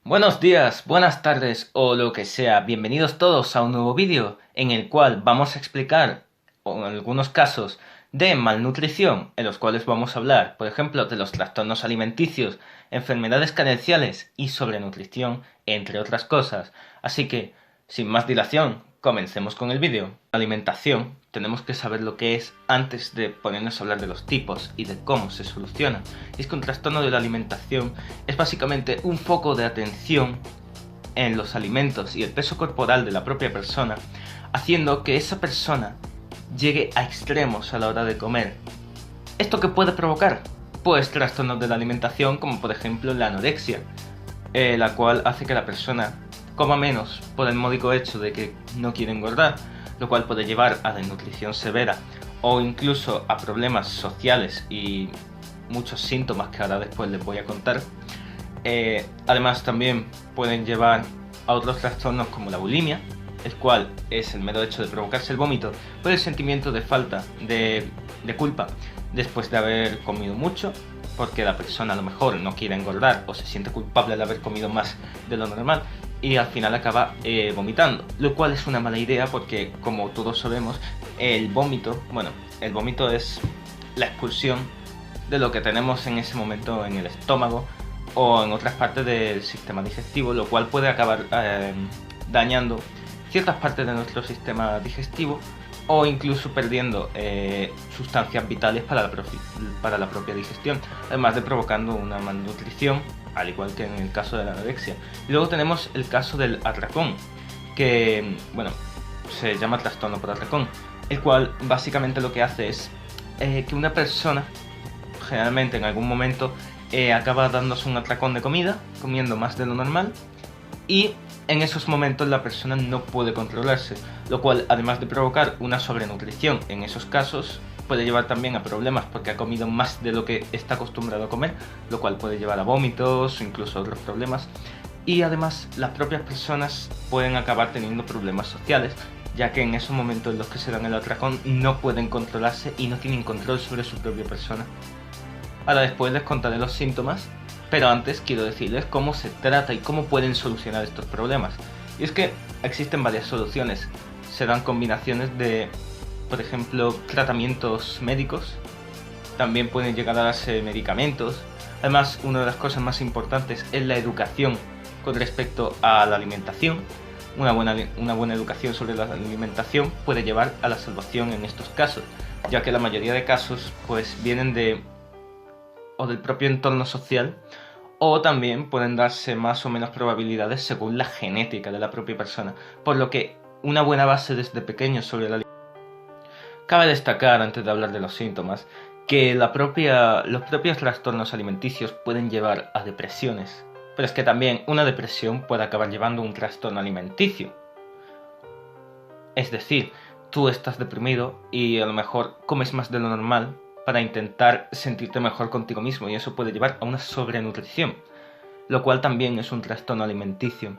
Buenos días, buenas tardes o lo que sea, bienvenidos todos a un nuevo vídeo en el cual vamos a explicar en algunos casos de malnutrición en los cuales vamos a hablar, por ejemplo, de los trastornos alimenticios, enfermedades carenciales y sobrenutrición, entre otras cosas. Así que, sin más dilación, comencemos con el vídeo. La alimentación, tenemos que saber lo que es antes de ponernos a hablar de los tipos y de cómo se soluciona. Y es que un trastorno de la alimentación es básicamente un foco de atención en los alimentos y el peso corporal de la propia persona, haciendo que esa persona llegue a extremos a la hora de comer. ¿Esto qué puede provocar? Pues trastornos de la alimentación, como por ejemplo la anorexia, la cual hace que la persona coma menos por el módico hecho de que no quiere engordar, lo cual puede llevar a desnutrición severa o incluso a problemas sociales y muchos síntomas que ahora después les voy a contar. Además también pueden llevar a otros trastornos como la bulimia, el cual es el mero hecho de provocarse el vómito por el sentimiento de falta de culpa después de haber comido mucho, porque la persona a lo mejor no quiere engordar o se siente culpable de haber comido más de lo normal y al final acaba vomitando, lo cual es una mala idea porque, como todos sabemos, el vómito es la expulsión de lo que tenemos en ese momento en el estómago o en otras partes del sistema digestivo, lo cual puede acabar dañando ciertas partes de nuestro sistema digestivo o incluso perdiendo sustancias vitales para la propia digestión, además de provocando una malnutrición, al igual que en el caso de la anorexia. Y luego tenemos el caso del atracón, que se llama trastorno por atracón, el cual básicamente lo que hace es que una persona, generalmente en algún momento, acaba dándose un atracón de comida, comiendo más de lo normal, y en esos momentos la persona no puede controlarse, lo cual, además de provocar una sobrenutrición en esos casos, puede llevar también a problemas porque ha comido más de lo que está acostumbrado a comer, lo cual puede llevar a vómitos o incluso a otros problemas. Y además las propias personas pueden acabar teniendo problemas sociales, ya que en esos momentos en los que se dan el atracón no pueden controlarse y no tienen control sobre su propia persona. Ahora después les contaré los síntomas, pero antes quiero decirles cómo se trata y cómo pueden solucionar estos problemas. Y es que existen varias soluciones. Se dan combinaciones de, por ejemplo, tratamientos médicos. También pueden llegar a darse medicamentos. Además, una de las cosas más importantes es la educación con respecto a la alimentación. Una buena educación sobre la alimentación puede llevar a la salvación en estos casos, ya que la mayoría de casos pues vienen del propio entorno social, o también pueden darse más o menos probabilidades según la genética de la propia persona, por lo que una buena base desde pequeño sobre la alimentación. Cabe destacar, antes de hablar de los síntomas, que los propios trastornos alimenticios pueden llevar a depresiones, pero es que también una depresión puede acabar llevando a un trastorno alimenticio. Es decir, tú estás deprimido y a lo mejor comes más de lo normal para intentar sentirte mejor contigo mismo, y eso puede llevar a una sobrenutrición, lo cual también es un trastorno alimenticio.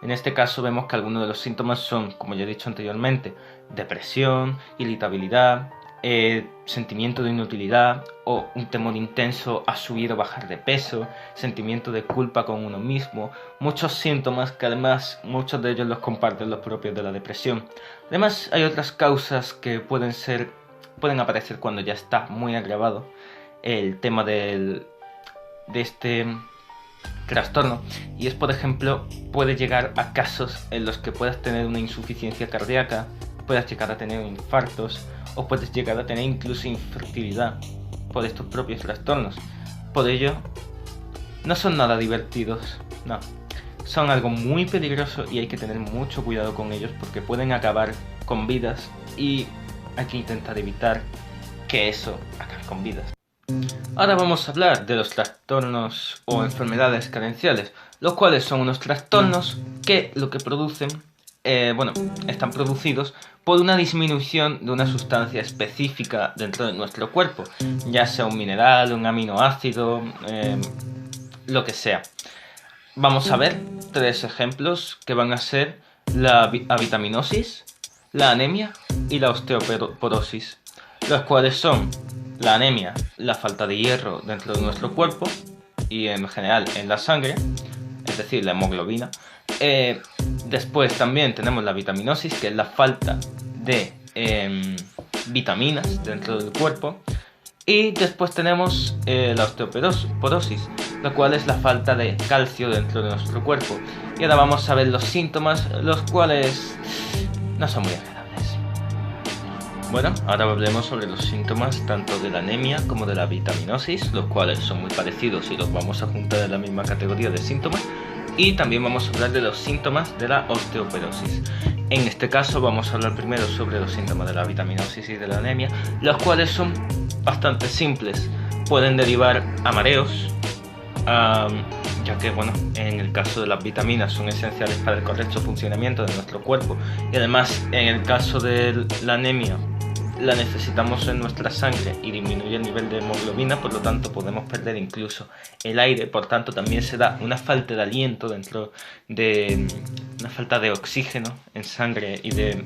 En este caso vemos que algunos de los síntomas son, como ya he dicho anteriormente, depresión, irritabilidad, sentimiento de inutilidad o un temor intenso a subir o bajar de peso, sentimiento de culpa con uno mismo, muchos síntomas que además muchos de ellos los comparten los propios de la depresión. Además hay otras causas que pueden aparecer cuando ya está muy agravado el tema de este trastorno, y es, por ejemplo, puede llegar a casos en los que puedas tener una insuficiencia cardíaca, puedas llegar a tener infartos o puedes llegar a tener incluso infertilidad por estos propios trastornos. Por ello, no son nada divertidos, no, son algo muy peligroso y hay que tener mucho cuidado con ellos porque pueden acabar con vidas y hay que intentar evitar que eso acabe con vidas. Ahora vamos a hablar de los trastornos o enfermedades carenciales, los cuales son unos trastornos que lo que producen, están producidos por una disminución de una sustancia específica dentro de nuestro cuerpo, ya sea un mineral, un aminoácido, lo que sea. Vamos a ver tres ejemplos que van a ser la avitaminosis, la anemia y la osteoporosis, los cuales son la anemia, la falta de hierro dentro de nuestro cuerpo y en general en la sangre, es decir, la hemoglobina. Después también tenemos la vitaminosis, que es la falta de vitaminas dentro del cuerpo. Y después tenemos la osteoporosis, lo cual es la falta de calcio dentro de nuestro cuerpo. Y ahora vamos a ver los síntomas, los cuales no son muy agradables. Bueno, ahora hablemos sobre los síntomas tanto de la anemia como de la vitaminosis, los cuales son muy parecidos y los vamos a juntar en la misma categoría de síntomas. Y también vamos a hablar de los síntomas de la osteoporosis. En este caso vamos a hablar primero sobre los síntomas de la vitaminosis y de la anemia, los cuales son bastante simples. Pueden derivar a mareos, ya que bueno, en el caso de las vitaminas son esenciales para el correcto funcionamiento de nuestro cuerpo, y además en el caso de la anemia la necesitamos en nuestra sangre y disminuye el nivel de hemoglobina, por lo tanto podemos perder incluso el aire, por tanto también se da una falta de aliento dentro de una falta de oxígeno en sangre y de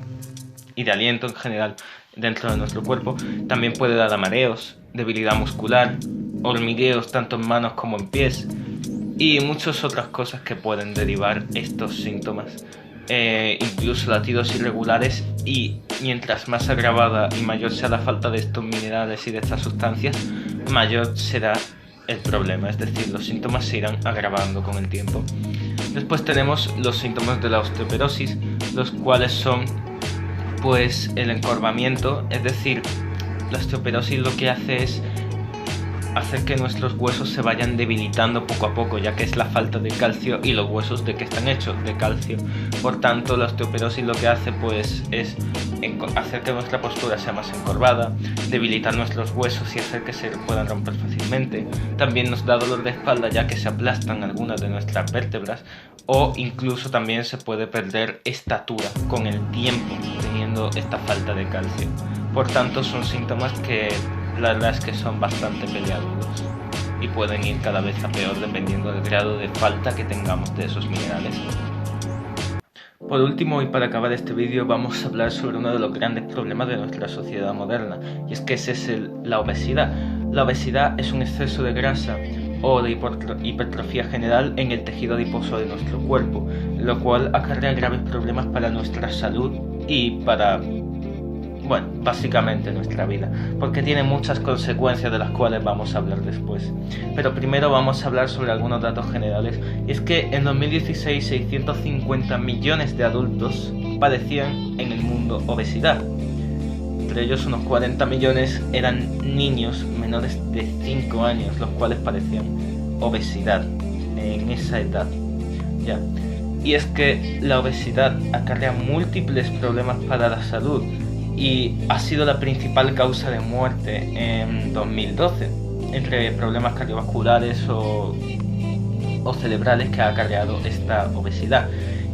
aliento en general dentro de nuestro cuerpo. También puede dar a mareos, debilidad muscular, hormigueos tanto en manos como en pies y muchas otras cosas que pueden derivar estos síntomas. Incluso latidos irregulares, y mientras más agravada y mayor sea la falta de estos minerales y de estas sustancias, mayor será el problema, es decir, los síntomas se irán agravando con el tiempo. Después tenemos los síntomas de la osteoporosis, los cuales son pues el encorvamiento, es decir, la osteoporosis lo que hace es hacer que nuestros huesos se vayan debilitando poco a poco, ya que es la falta de calcio, y los huesos de que están hechos, de calcio. Por tanto, la osteoporosis lo que hace pues es hacer que nuestra postura sea más encorvada, debilitar nuestros huesos y hacer que se puedan romper fácilmente. También nos da dolor de espalda, ya que se aplastan algunas de nuestras vértebras, o incluso también se puede perder estatura con el tiempo teniendo esta falta de calcio. Por tanto, son síntomas que la verdad es que son bastante peliagudos y pueden ir cada vez a peor dependiendo del grado de falta que tengamos de esos minerales. Por último, y para acabar este vídeo, vamos a hablar sobre uno de los grandes problemas de nuestra sociedad moderna, y es que ese es la obesidad. La obesidad es un exceso de grasa o de hipertrofia general en el tejido adiposo de nuestro cuerpo, lo cual acarrea graves problemas para nuestra salud y para, bueno, básicamente nuestra vida, porque tiene muchas consecuencias de las cuales vamos a hablar después. Pero primero vamos a hablar sobre algunos datos generales, y es que en 2016 650 millones de adultos padecían en el mundo obesidad. Entre ellos unos 40 millones eran niños menores de 5 años, los cuales padecían obesidad en esa edad. Ya. Y es que la obesidad acarrea múltiples problemas para la salud, y ha sido la principal causa de muerte en 2012, entre problemas cardiovasculares o cerebrales que ha acarreado esta obesidad.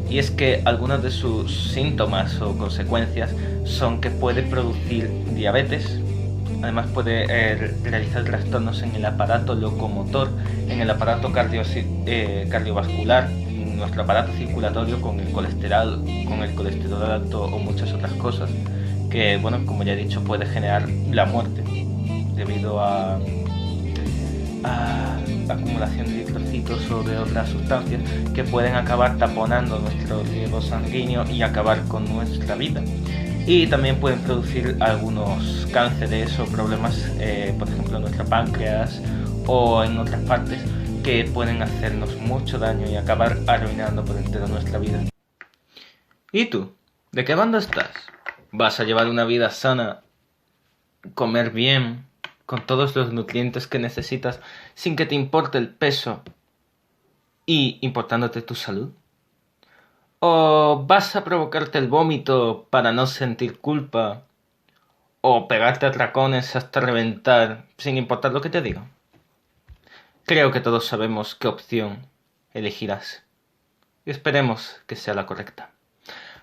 Y es que algunos de sus síntomas o consecuencias son que puede producir diabetes, además puede realizar trastornos en el aparato locomotor, en el aparato cardiovascular, en nuestro aparato circulatorio, con el colesterol alto o muchas otras cosas, que, bueno, como ya he dicho, puede generar la muerte debido a acumulación de eritrocitos o de otras sustancias que pueden acabar taponando nuestro riego sanguíneo y acabar con nuestra vida. Y también pueden producir algunos cánceres o problemas, por ejemplo en nuestro páncreas o en otras partes, que pueden hacernos mucho daño y acabar arruinando por entero nuestra vida. ¿Y tú? ¿De qué bando estás? ¿Vas a llevar una vida sana, comer bien, con todos los nutrientes que necesitas, sin que te importe el peso y importándote tu salud? ¿O vas a provocarte el vómito para no sentir culpa, o pegarte atracones hasta reventar sin importar lo que te digan? Creo que todos sabemos qué opción elegirás, y esperemos que sea la correcta.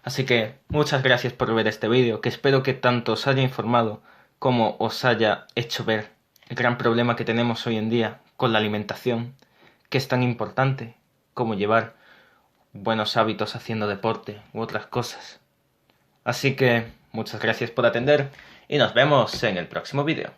Así que muchas gracias por ver este vídeo, que espero que tanto os haya informado como os haya hecho ver el gran problema que tenemos hoy en día con la alimentación, que es tan importante como llevar buenos hábitos haciendo deporte u otras cosas. Así que muchas gracias por atender y nos vemos en el próximo vídeo.